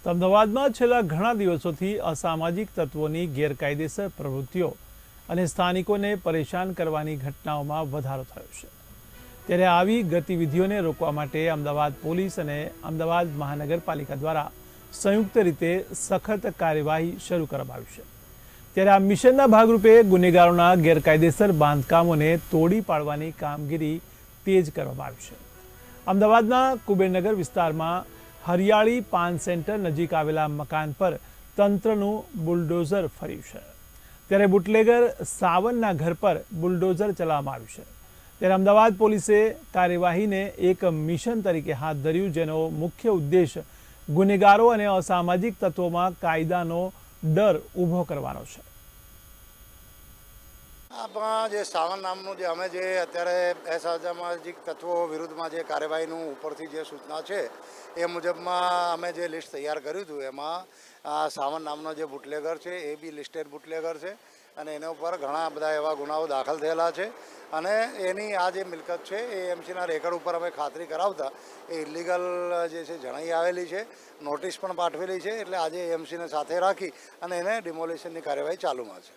તો અમદાવાદમાં છેલ્લા ઘણા દિવસોથી અસામાજિક તત્વોની ગેરકાયદેસર પ્રવૃત્તિઓ અને સ્થાનિકોને પરેશાન કરવાની ઘટનાઓમાં વધારો થયો છે। ત્યારે આવી ગતિવિધિઓને રોકવા માટે અમદાવાદ પોલીસ અને અમદાવાદ મહાનગરપાલિકા દ્વારા સંયુક્ત રીતે સખત કાર્યવાહી શરૂ કરવામાં આવી છે। ત્યારે આ મિશનના ભાગરૂપે ગુનેગારોના ગેરકાયદેસર બાંધકામોને તોડી પાડવાની કામગીરી તેજ કરવામાં આવી છે। અમદાવાદના કુબેરનગર વિસ્તારમાં હરિયાળી પાન સેન્ટર નજીક આવેલા મકાન પર તંત્રનું બુલડોઝર ફર્યું છે। ત્યારે બુટલેગર સાવનના ઘર પર બુલડોઝર ચલાવવામાં આવ્યું છે। ત્યારે અમદાવાદ પોલીસે કાર્યવાહીને એક મિશન તરીકે હાથ ધર્યું, જેનો મુખ્ય ઉદ્દેશ ગુનેગારો અને અસામાજિક તત્વોમાં કાયદાનો ડર ઊભો કરવાનો છે। આપણા જે સાવન નામનું જે અમે જે અત્યારે અસામાજિક તત્વો વિરુદ્ધમાં જે કાર્યવાહીનું ઉપરથી જે સૂચના છે એ મુજબમાં અમે જે લિસ્ટ તૈયાર કર્યું હતું એમાં સાવન નામનો જે બુટલેગર છે એ બી લિસ્ટેડ બુટલેગર છે અને એના ઉપર ઘણા બધા એવા ગુનાઓ દાખલ થયેલા છે અને એની આ જે મિલકત છે એ એમસીના રેકર્ડ ઉપર અમે ખાતરી કરાવતા એ ઇલીગલ જે છે જણાઈ આવેલી છે, નોટિસ પણ પાઠવેલી છે। એટલે આજે એમસીને સાથે રાખી અને એને ડિમોલિશનની કાર્યવાહી ચાલુમાં છે।